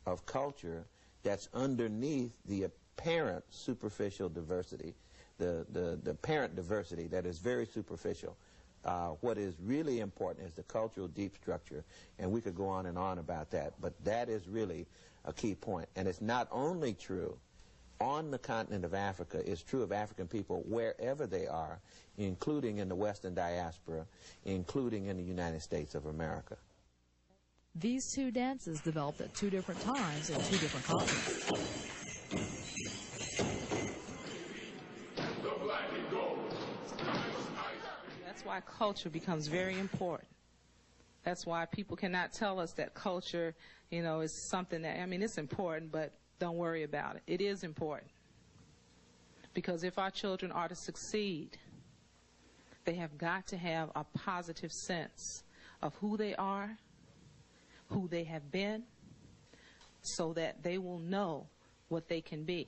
of culture that's underneath the apparent superficial diversity, the apparent diversity that is very superficial. What is really important is the cultural deep structure, and we could go on and on about that, but that is really a key point. And it's not only true on the continent of Africa, it's true of African people wherever they are, including in the Western diaspora, including in the United States of America. These two dances developed at two different times in two different continents. That's why culture becomes very important. That's why people cannot tell us that culture, you know, is something that, I mean, it's important, but don't worry about it. It is important. Because if our children are to succeed, they have got to have a positive sense of who they are, who they have been, so that they will know what they can be.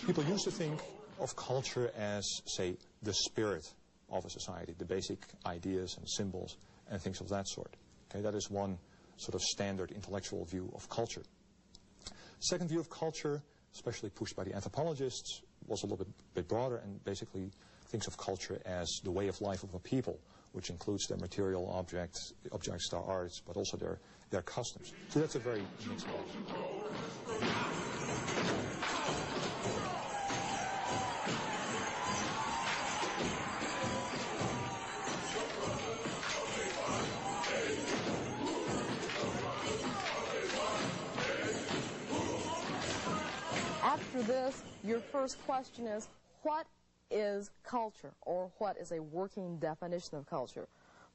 People used to think of culture as, say, the spirit of a society, the basic ideas and symbols and things of that sort. Okay, that is one sort of standard intellectual view of culture. Second view of culture, especially pushed by the anthropologists, was a little bit broader and basically thinks of culture as the way of life of a people, which includes their material objects, their arts, but also their customs. So that's a very mixed bag. After this, your first question is, what is culture, or what is a working definition of culture?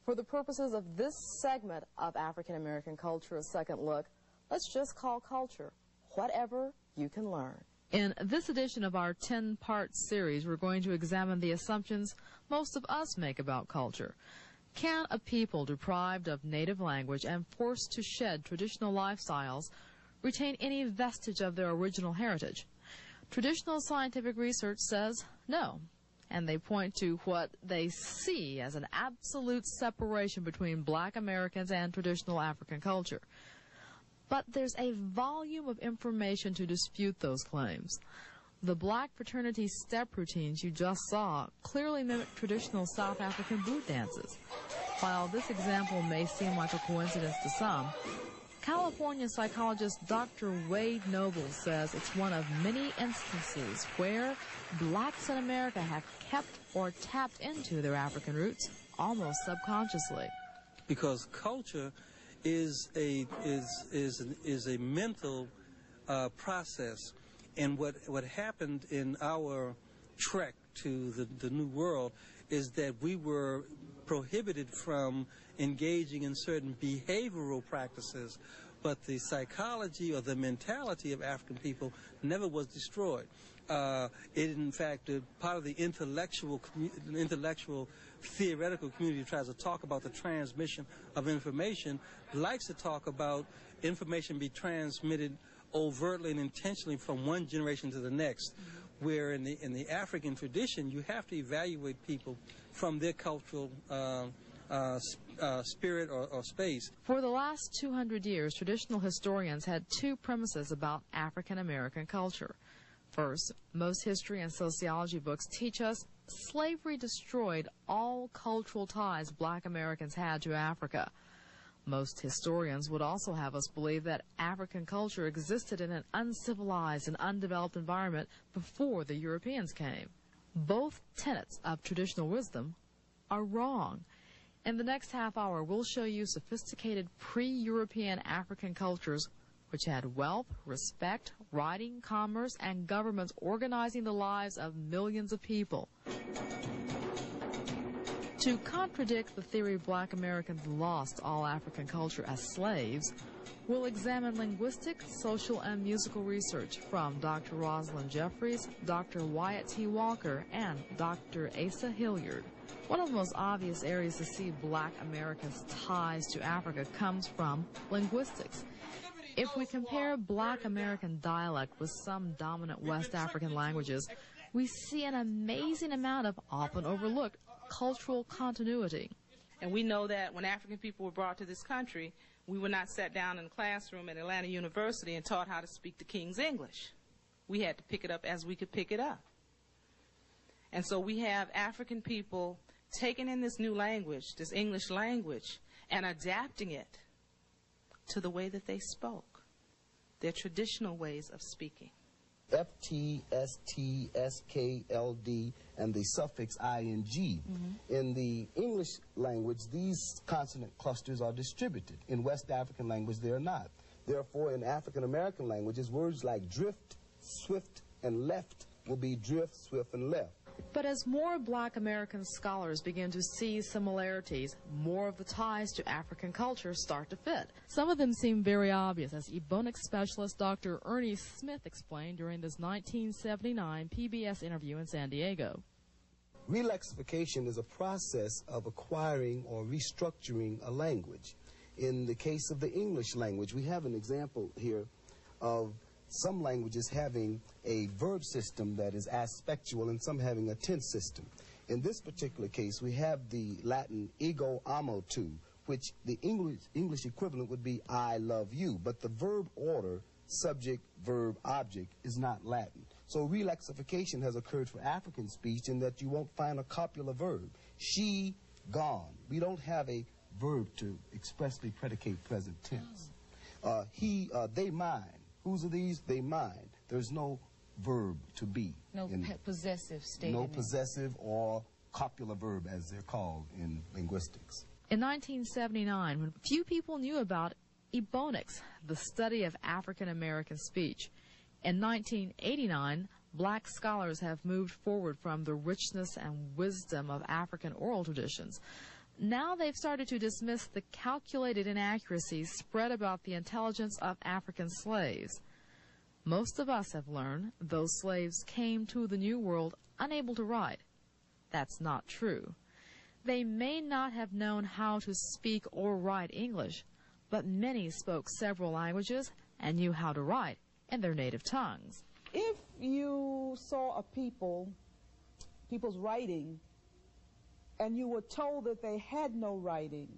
For the purposes of this segment of African American Culture, a second look, let's just call culture whatever you can learn. In this edition of our 10-part series, we're going to examine the assumptions most of us make about culture. Can a people deprived of native language and forced to shed traditional lifestyles retain any vestige of their original heritage? Traditional scientific research says no, and they point to what they see as an absolute separation between black Americans and traditional African culture. But there's a volume of information to dispute those claims. The black fraternity step routines you just saw clearly mimic traditional South African boot dances. While this example may seem like a coincidence to some, California psychologist Dr. Wade Noble says it's one of many instances where blacks in America have kept or tapped into their African roots almost subconsciously. Because culture is a mental process, and what happened in our trek to the New World is that we were prohibited from engaging in certain behavioral practices, but the psychology or the mentality of African people never was destroyed. It, in fact, part of the intellectual theoretical community tries to talk about the transmission of information, likes to talk about information be transmitted overtly and intentionally from one generation to the next, where in the African tradition you have to evaluate people from their cultural spirit or space. For the last 200 years, traditional historians had two premises about African American culture. First, most history and sociology books teach us slavery destroyed all cultural ties black Americans had to Africa. Most historians would also have us believe that African culture existed in an uncivilized and undeveloped environment before the Europeans came. Both tenets of traditional wisdom are wrong. In the next half hour, we'll show you sophisticated pre-European African cultures which had wealth, respect, writing, commerce, and governments organizing the lives of millions of people. To contradict the theory black Americans lost all African culture as slaves, we'll examine linguistic, social, and musical research from Dr. Rosalind Jeffries, Dr. Wyatt T. Walker, and Dr. Asa Hilliard. One of the most obvious areas to see black Americans' ties to Africa comes from linguistics. If we compare black American dialect with some dominant West African languages, we see an amazing amount of often overlooked cultural continuity. And we know that when African people were brought to this country, we were not sat down in a classroom at Atlanta University and taught how to speak the King's English. We had to pick it up as we could pick it up. And so we have African people taking in this new language, this English language, and adapting it to the way that they spoke, their traditional ways of speaking. FT, ST, SK, LD, and the suffix ING. In the English language, these consonant clusters are distributed. In West African language, they are not. Therefore, in African American languages, words like drift, swift, and left will be drift, swift, and left. But as more Black American scholars begin to see similarities, more of the ties to African culture start to fit. Some of them seem very obvious, as Ebonics specialist Dr. Ernie Smith explained during this 1979 PBS interview in San Diego. Relexification is a process of acquiring or restructuring a language. In the case of the English language, we have an example here of some languages having a verb system that is aspectual and some having a tense system. In this particular case, we have the Latin ego amo tu, which the English equivalent would be I love you, but the verb order, subject, verb, object, is not Latin. So relexification has occurred for African speech in that you won't find a copula verb. She, gone. We don't have a verb to expressly predicate present tense. He, they, mine. Whose are these? They, mine. There's no verb to be. No possessive statement. No possessive or copula verb, as they're called in linguistics. In 1979, when few people knew about Ebonics, the study of African American speech, in 1989, Black scholars have moved forward from the richness and wisdom of African oral traditions. Now they've started to dismiss the calculated inaccuracies spread about the intelligence of African slaves. Most of us have learned those slaves came to the New World unable to write. That's not true. They may not have known how to speak or write English, but many spoke several languages and knew how to write in their native tongues. If you saw a people's writing, and you were told that they had no writing,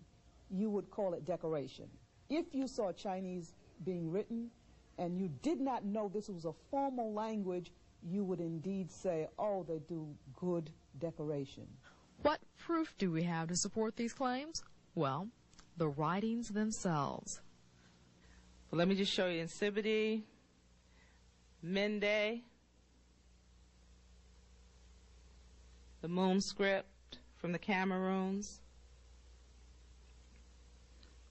you would call it decoration. If you saw Chinese being written and you did not know this was a formal language, you would indeed say, oh, they do good decoration. What proof do we have to support these claims? Well, the writings themselves. Well, let me just show you Nsibidi, Mende, the Moon script from the Cameroons,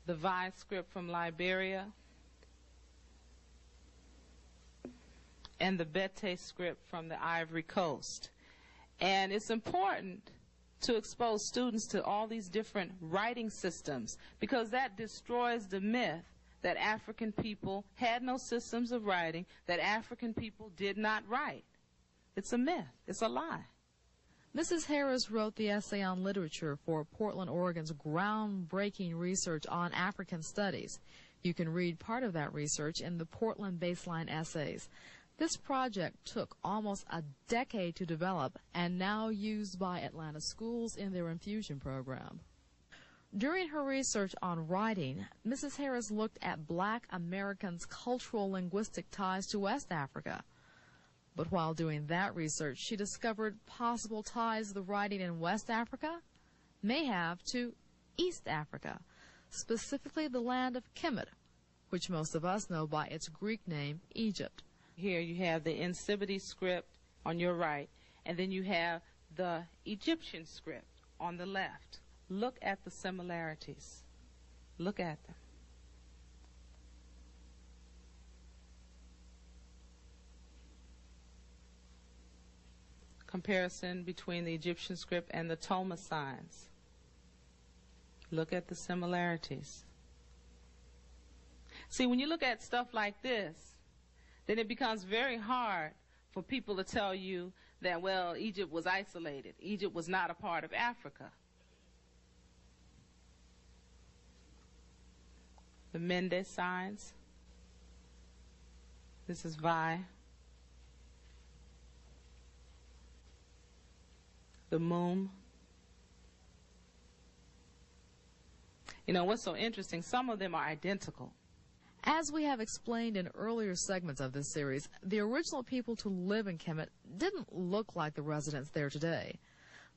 the Vi script from Liberia, and the Bete script from the Ivory Coast. And it's important to expose students to all these different writing systems, because that destroys the myth that African people had no systems of writing, that African people did not write. It's a myth. It's a lie. Mrs. Harris wrote the essay on literature for Portland, Oregon's groundbreaking research on African studies. You can read part of that research in the Portland Baseline Essays. This project took almost a decade to develop and now used by Atlanta schools in their infusion program. During her research on writing, Mrs. Harris looked at Black Americans' cultural linguistic ties to West Africa. But while doing that research, she discovered possible ties the writing in West Africa may have to East Africa, specifically the land of Kemet, which most of us know by its Greek name, Egypt. Here you have the Nsibidi script on your right, and then you have the Egyptian script on the left. Look at the similarities. Look at them. Comparison between the Egyptian script and the Toma signs. Look at the similarities. See, when you look at stuff like this, then it becomes very hard for people to tell you that, well, Egypt was isolated. Egypt was not a part of Africa. The Mende signs. This is Vi. the Mum. You know, what's so interesting, some of them are identical. As we have explained in earlier segments of this series, the original people to live in Kemet didn't look like the residents there today.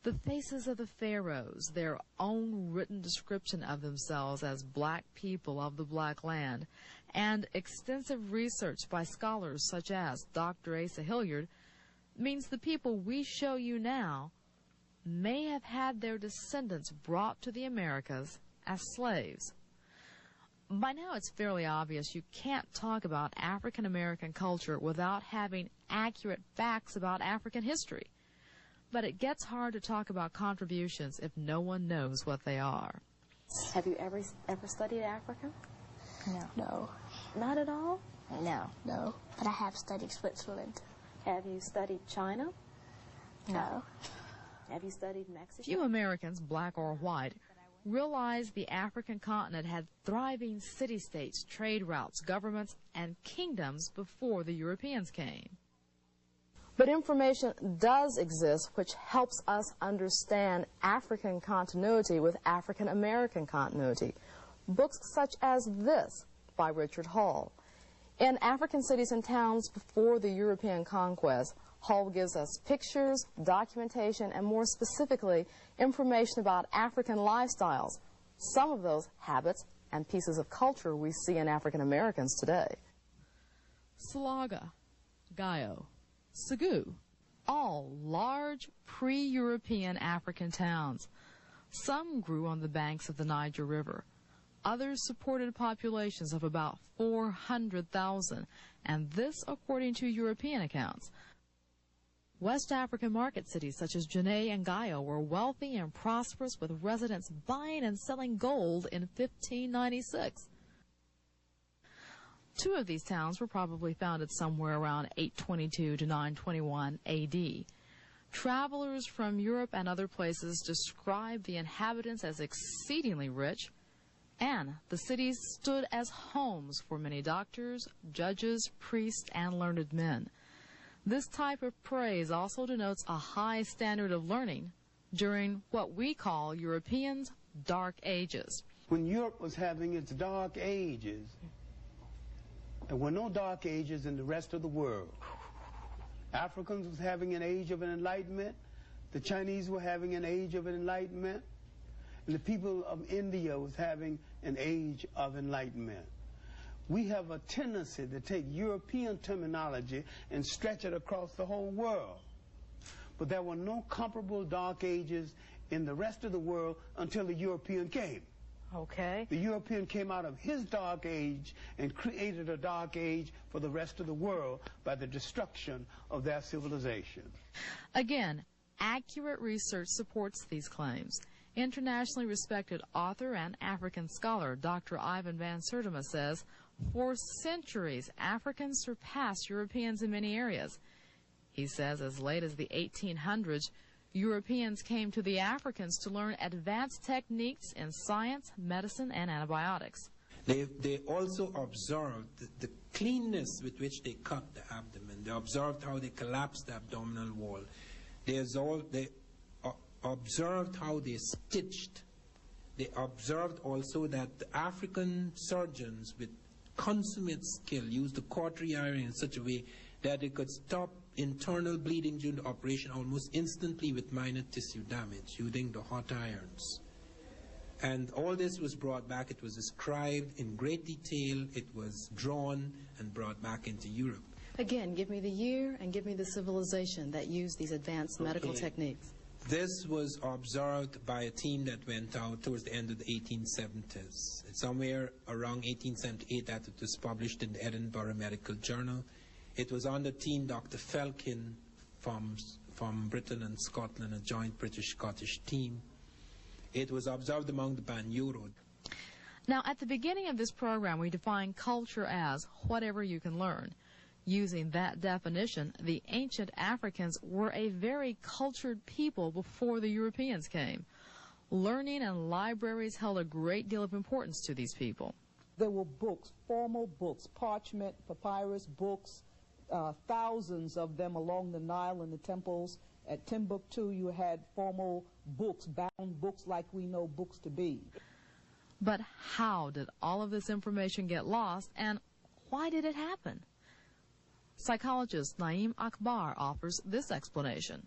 The faces of the pharaohs, their own written description of themselves as black people of the Black Land, and extensive research by scholars such as Dr. Asa Hilliard means the people we show you now may have had their descendants brought to the Americas as slaves. By now it's fairly obvious you can't talk about African American culture without having accurate facts about African history. But it gets hard to talk about contributions if no one knows what they are. Have you ever studied Africa? No. No. Not at all? No. No. But I have studied Switzerland. Have you studied China? No. Have you studied Mexico? Few Americans, black or white, realized the African continent had thriving city-states, trade routes, governments, and kingdoms before the Europeans came. But information does exist which helps us understand African continuity with African American continuity. Books such as this by Richard Hall. In African Cities and Towns Before the European Conquest, Hall gives us pictures, documentation, and more specifically, information about African lifestyles, some of those habits and pieces of culture we see in African Americans today. Salaga, Gayo, Segu, all large pre-European African towns. Some grew on the banks of the Niger River. Others supported populations of about 400,000, and this according to European accounts. West African market cities such as Janneh and Gayo were wealthy and prosperous, with residents buying and selling gold in 1596. Two of these towns were probably founded somewhere around 822 to 921 AD. Travelers from Europe and other places described the inhabitants as exceedingly rich, and the cities stood as homes for many doctors, judges, priests, and learned men. This type of praise also denotes a high standard of learning during what we call Europeans' Dark Ages. When Europe was having its Dark Ages, there were no Dark Ages in the rest of the world. Africans was having an age of enlightenment, the Chinese were having an age of enlightenment, and the people of India was having an age of enlightenment. We have a tendency to take European terminology and stretch it across the whole world. But there were no comparable Dark Ages in the rest of the world until the European came. Okay. The European came out of his Dark Age and created a Dark Age for the rest of the world by the destruction of their civilization. Again, accurate research supports these claims. Internationally respected author and African scholar Dr. Ivan Van Sertima says, for centuries, Africans surpassed Europeans in many areas. He says as late as the 1800s, Europeans came to the Africans to learn advanced techniques in science, medicine, and antibiotics. They also observed the cleanness with which they cut the abdomen. They observed how they collapsed the abdominal wall. They observed how they stitched. They observed also that the African surgeons with consummate skill used the cautery iron in such a way that they could stop internal bleeding during the operation almost instantly with minor tissue damage using the hot irons. And all this was brought back. It was described in great detail. It was drawn and brought back into Europe. Again, give me the year and give me the civilization that used these advanced medical techniques. This was observed by a team that went out towards the end of the 1870s. Somewhere around 1878 that it was published in the Edinburgh Medical Journal. It was on the team Dr. Felkin from Britain and Scotland, a joint British-Scottish team. It was observed among the Banyuro. Now, at the beginning of this program, we define culture as whatever you can learn. Using that definition, the ancient Africans were a very cultured people before the Europeans came. Learning and libraries held a great deal of importance to these people. There were books, formal books, parchment, papyrus books, thousands of them along the Nile in the temples At Timbuktu, you had formal books, bound books like we know books to be. But how did all of this information get lost, and why did it happen? Psychologist Naeem Akbar offers this explanation.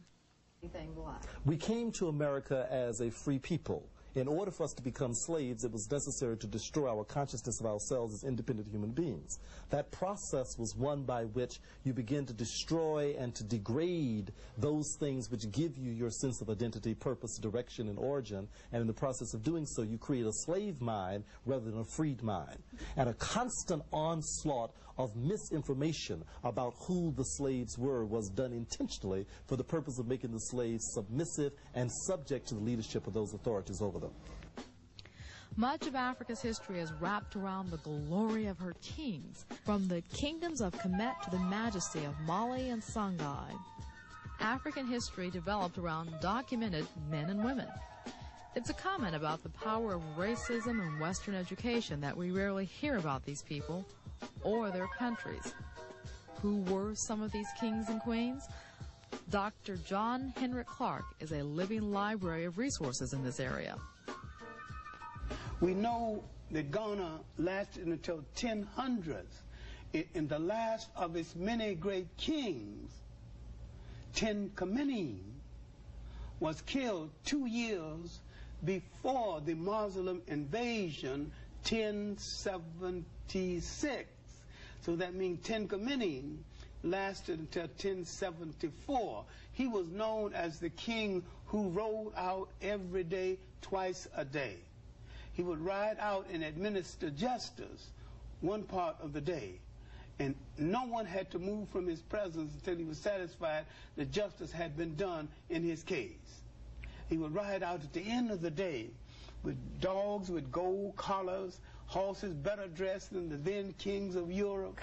We came to America as a free people. In order for us to become slaves, it was necessary to destroy our consciousness of ourselves as independent human beings. That process was one by which you begin to destroy and to degrade those things which give you your sense of identity, purpose, direction, and origin. And in the process of doing so, you create a slave mind rather than a freed mind. And a constant onslaught of misinformation about who the slaves were was done intentionally for the purpose of making the slaves submissive and subject to the leadership of those authorities over them. Much of Africa's history is wrapped around the glory of her kings, from the kingdoms of Kemet to the majesty of Mali and Songhai. African history developed around documented men and women. It's a comment about the power of racism and Western education that we rarely hear about these people or their countries. Who were some of these kings and queens? Dr. John Henrik Clarke is a living library of resources in this area. We know that Ghana lasted until 1000s. In the last of its many great kings, Tenkamenim was killed 2 years before the Muslim invasion, 1076. So that means Tenkamenim lasted until 1074. He was known as the king who rode out every day, twice a day. He would ride out and administer justice one part of the day. And no one had to move from his presence until he was satisfied that justice had been done in his case. He would ride out at the end of the day with dogs with gold collars, horses better dressed than the then kings of Europe,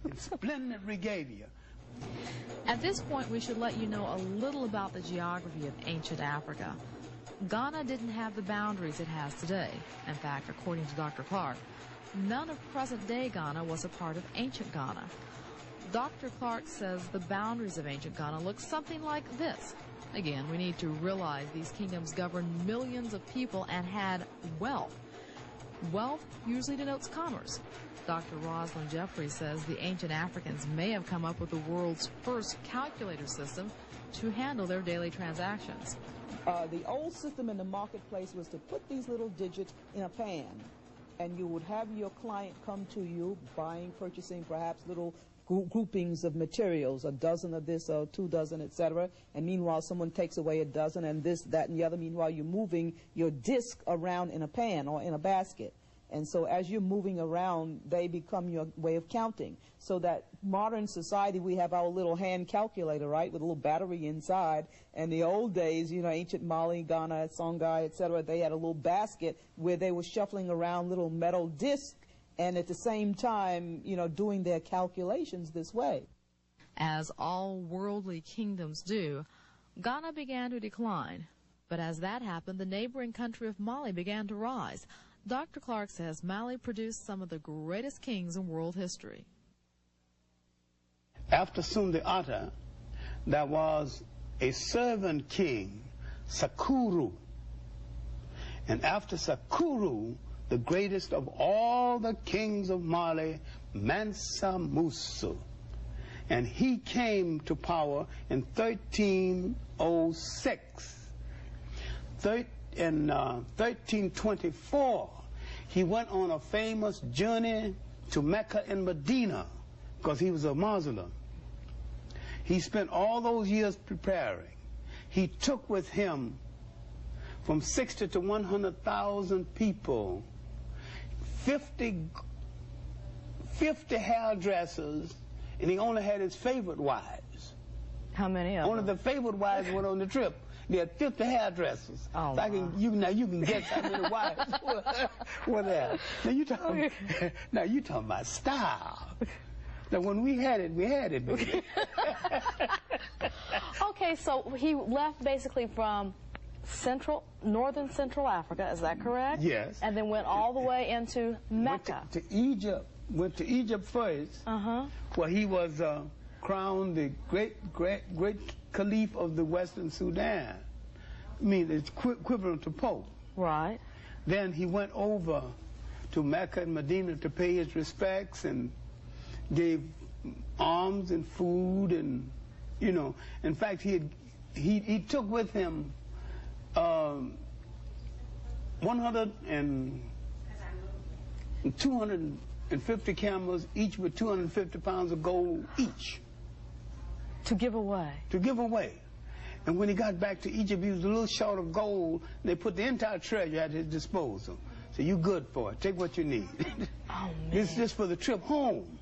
in splendid regalia. At this point, we should let you know a little about the geography of ancient Africa. Ghana didn't have the boundaries it has today. In fact, according to Dr. Clarke, none of present-day Ghana was a part of ancient Ghana. Dr. Clarke says the boundaries of ancient Ghana look something like this. Again, we need to realize these kingdoms governed millions of people and had wealth. Wealth usually denotes commerce. Dr. Rosalind Jeffrey says the ancient Africans may have come up with the world's first calculator system to handle their daily transactions. The old system in the marketplace was to put these little digits in a pan, and you would have your client come to you buying, purchasing perhaps little groupings of materials, a dozen of this or 2 dozen, etc. And meanwhile, someone takes away a dozen and this, that, and the other. Meanwhile, you're moving your disc around in a pan or in a basket. And so as you're moving around, they become your way of counting. So that modern society, we have our little hand calculator, right, with a little battery inside. And the old days, you know, ancient Mali, Ghana, Songhai, etc., they had a little basket where they were shuffling around little metal discs and at the same time, you know, doing their calculations this way. As all worldly kingdoms do, Ghana began to decline. But as that happened, the neighboring country of Mali began to rise. Dr. Clarke says Mali produced some of the greatest kings in world history. After Sunday Atta, there was a servant king, Sakuru. And after Sakuru, the greatest of all the kings of Mali, Mansa Musa. And he came to power in 1306. In 1324, he went on a famous journey to Mecca and Medina because he was a Muslim. He spent all those years preparing. He took with him from 60 to 100,000 people, 50 hairdressers, and he only had his favorite wives. How many of them? Only the favorite wives went on the trip. They had 50 hairdressers. Oh, so you can guess how many wives were there. Now you talking about style. Now when we had it, baby. Okay, so he left basically from northern Central Africa, is that correct? Yes. And then went all the way into Mecca. Went to Egypt first, where he was crowned the great caliph of the Western Sudan. I mean, it's equivalent to Pope. Right. Then he went over to Mecca and Medina to pay his respects and gave alms and food and, you know, in fact, he took with him 250 camels, each with 250 pounds of gold each. To give away? To give away. And when he got back to Egypt, he was a little short of gold. And they put the entire treasure at his disposal. So you good for it. Take what you need. Oh, man. This is just for the trip home.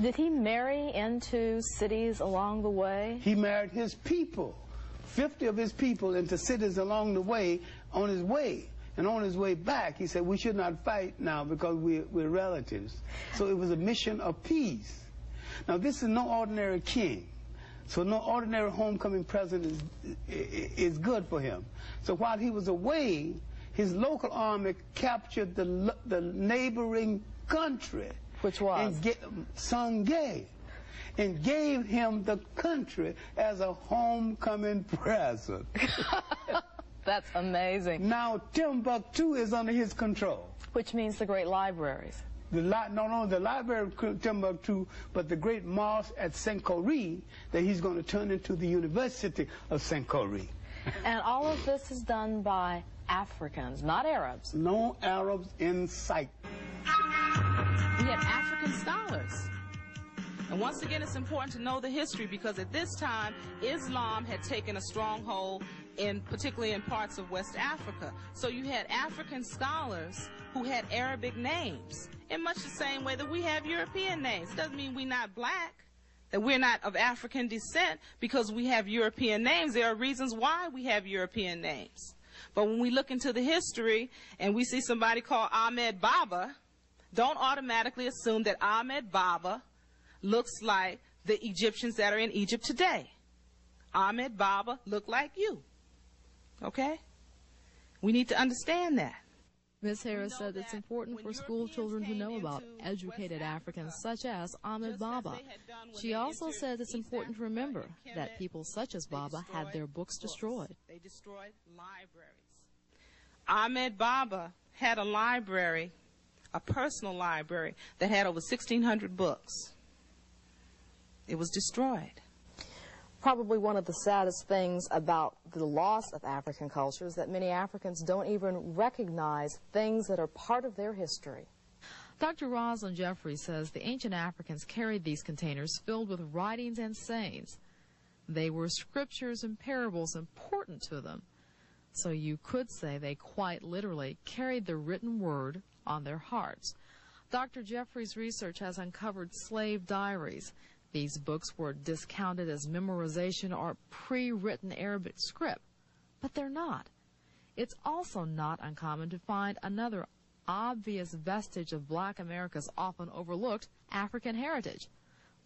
Did he marry into cities along the way? He married his people, 50 of his people, into cities along the way, on his way. And on his way back, he said, we should not fight now because we're relatives. So it was a mission of peace. Now, this is no ordinary king. So no ordinary homecoming present is good for him. So while he was away, his local army captured the neighboring country. Which was? Sangay. And gave him the country as a homecoming present. That's amazing. Now Timbuktu is under his control. Which means the great libraries. Not only the library of Timbuktu, but the great mosque at Sankore that he's going to turn into the University of Sankore. And all of this is done by Africans, not Arabs. No Arabs in sight. We had African scholars. And once again, it's important to know the history because at this time, Islam had taken a stronghold particularly in parts of West Africa. So you had African scholars who had Arabic names in much the same way that we have European names. It doesn't mean we're not black, that we're not of African descent because we have European names. There are reasons why we have European names. But when we look into the history and we see somebody called Ahmed Baba, don't automatically assume that Ahmed Baba looks like the Egyptians that are in Egypt today. Ahmed Baba looked like you. Okay? We need to understand that. Ms. Harris said it's important for school children to know about educated Africans such as Ahmed Baba. She also says it's important to remember that people such as Baba had their books destroyed. They destroyed libraries. Ahmed Baba had a library, a personal library, that had over 1,600 books. It was destroyed. Probably one of the saddest things about the loss of African culture is that many Africans don't even recognize things that are part of their history. Dr. Rosalind Jeffrey says the ancient Africans carried these containers filled with writings and sayings. They were scriptures and parables important to them. So you could say they quite literally carried the written word on their hearts. Dr. Jeffrey's research has uncovered slave diaries. These books were discounted as memorization or pre-written Arabic script, but they're not. It's also not uncommon to find another obvious vestige of Black America's often overlooked African heritage,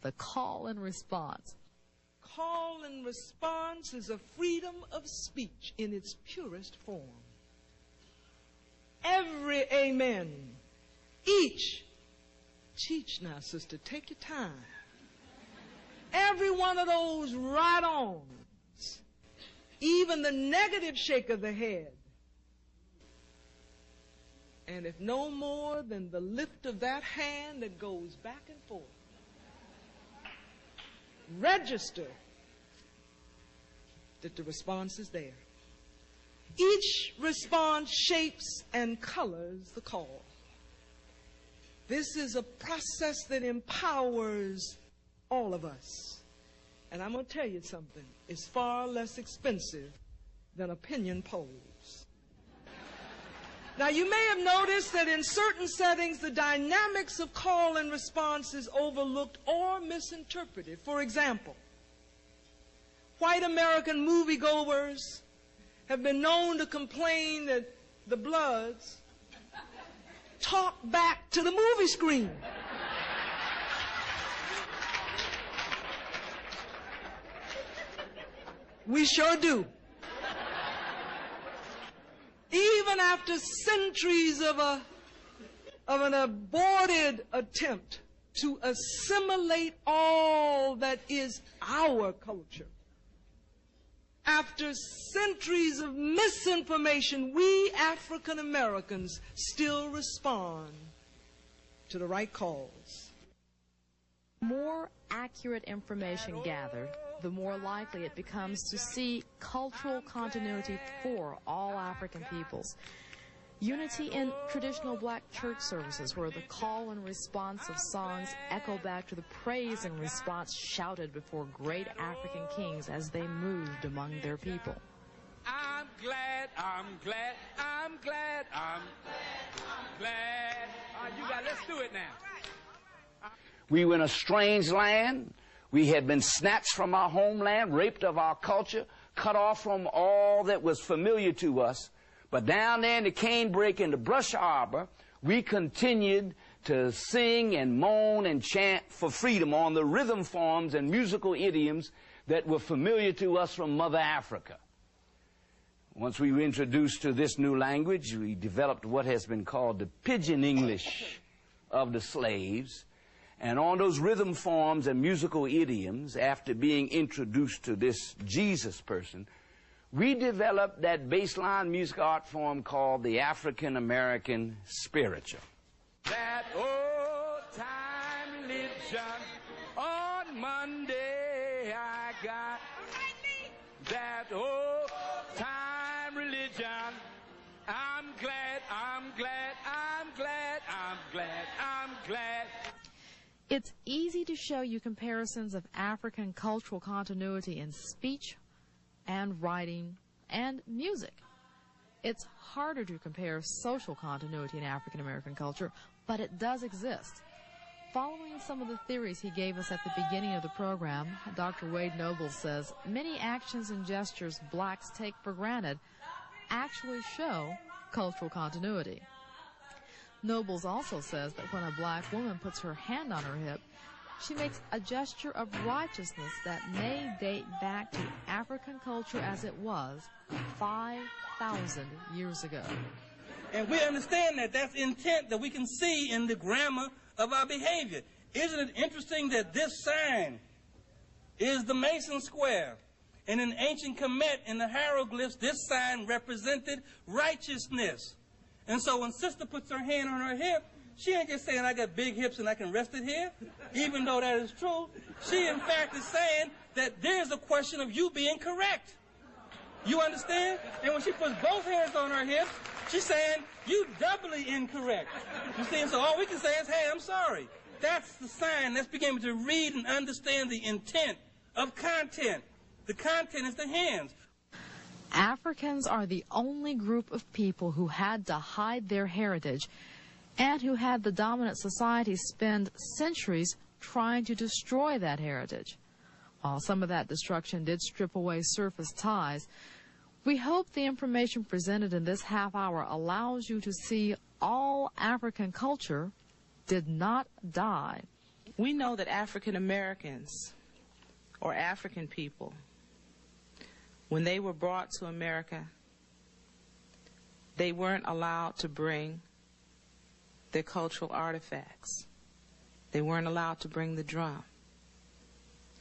the call and response. Call and response is a freedom of speech in its purest form. Every amen, each, teach now, sister, take your time. Every one of those right-ons, even the negative shake of the head, and if no more than the lift of that hand that goes back and forth, register that the response is there. Each response shapes and colors the call. This is a process that empowers all of us. And I'm going to tell you something. It's far less expensive than opinion polls. Now, you may have noticed that in certain settings, the dynamics of call and response is overlooked or misinterpreted. For example, white American moviegoers have been known to complain that the Bloods talk back to the movie screen. We sure do. Even after centuries of an aborted attempt to assimilate all that is our culture. After centuries of misinformation, we African Americans still respond to the right calls. The more accurate information gathered, the more likely it becomes to see cultural continuity for all African peoples. Unity in traditional black church services, where the call and response of songs echo back to the praise and response shouted before great African kings as they moved among their people. I'm glad, I'm glad, I'm glad, I'm glad. All right, you got, let's do it now. We were in a strange land. We had been snatched from our homeland, raped of our culture, cut off from all that was familiar to us. But down there in the canebrake in the Brush Arbor, we continued to sing and moan and chant for freedom on the rhythm forms and musical idioms that were familiar to us from Mother Africa. Once we were introduced to this new language, we developed what has been called the Pidgin English of the slaves. And on those rhythm forms and musical idioms, after being introduced to this Jesus person, we developed that baseline music art form called the African American spiritual. That old time religion on Monday I got. That old time religion. I'm glad, I'm glad, I'm glad, I'm glad, I'm glad. It's easy to show you comparisons of African cultural continuity in speech and writing and music. It's harder to compare social continuity in African American culture, but it does exist. Following some of the theories he gave us at the beginning of the program, Dr. Wade Nobles says many actions and gestures blacks take for granted actually show cultural continuity. Nobles also says that when a black woman puts her hand on her hip, she makes a gesture of righteousness that may date back to African culture as it was 5,000 years ago. And we understand that that's intent that we can see in the grammar of our behavior. Isn't it interesting that this sign is the Mason Square? And in ancient Kemet, in the hieroglyphs, this sign represented righteousness. And so when sister puts her hand on her hip, she ain't just saying I got big hips and I can rest it here, even though that is true. She, in fact, is saying that there's a question of you being correct. You understand? And when she puts both hands on her hips, she's saying you doubly incorrect. You see? And so all we can say is, hey, I'm sorry. That's the sign. Let's begin to read and understand the intent of content. The content is the hands. Africans are the only group of people who had to hide their heritage and who had the dominant society spend centuries trying to destroy that heritage. While some of that destruction did strip away surface ties, we hope the information presented in this half hour allows you to see all African culture did not die. We know that African Americans, or African people, when they were brought to America, they weren't allowed to bring their cultural artifacts. They weren't allowed to bring the drum.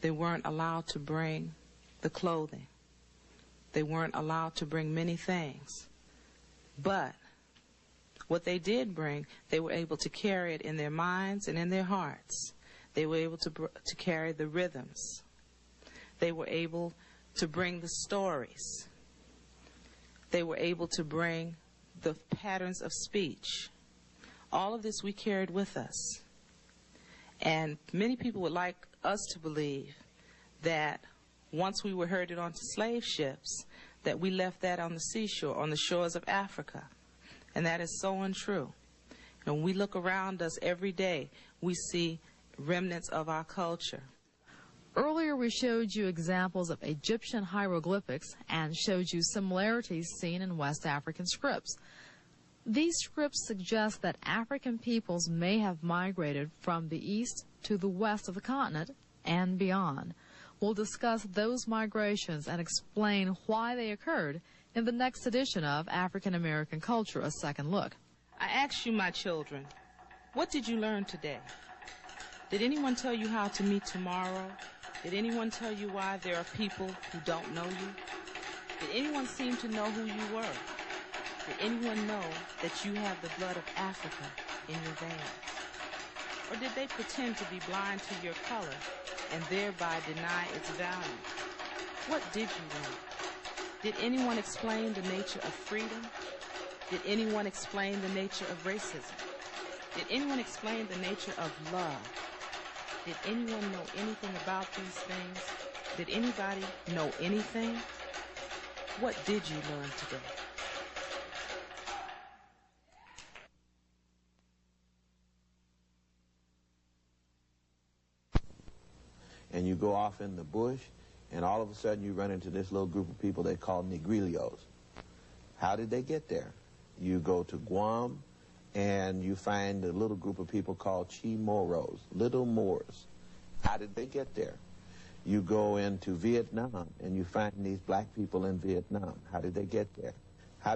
They weren't allowed to bring the clothing. They weren't allowed to bring many things. But what they did bring, they were able to carry it in their minds and in their hearts. They were able to carry the rhythms. They were able to bring the stories. They were able to bring the patterns of speech. All of this we carried with us. And many people would like us to believe that once we were herded onto slave ships, that we left that on the seashore, on the shores of Africa. And that is so untrue. And when we look around us every day, we see remnants of our culture. Earlier we showed you examples of Egyptian hieroglyphics and showed you similarities seen in West African scripts. These scripts suggest that African peoples may have migrated from the east to the west of the continent and beyond. We'll discuss those migrations and explain why they occurred in the next edition of African American Culture, A Second Look. I asked you, my children, what did you learn today? Did anyone tell you how to meet tomorrow? Did anyone tell you why there are people who don't know you? Did anyone seem to know who you were? Did anyone know that you have the blood of Africa in your veins? Or did they pretend to be blind to your color and thereby deny its value? What did you learn? Did anyone explain the nature of freedom? Did anyone explain the nature of racism? Did anyone explain the nature of love? Did anyone know anything about these things? Did anybody know anything? What did you learn today? And you go off in the bush, and all of a sudden you run into this little group of people they call Negrillos. How did they get there? You go to Guam, and you find a little group of people called Chimaros, little Moors. How did they get there? You go into Vietnam, and you find these black people in Vietnam. How did they get there?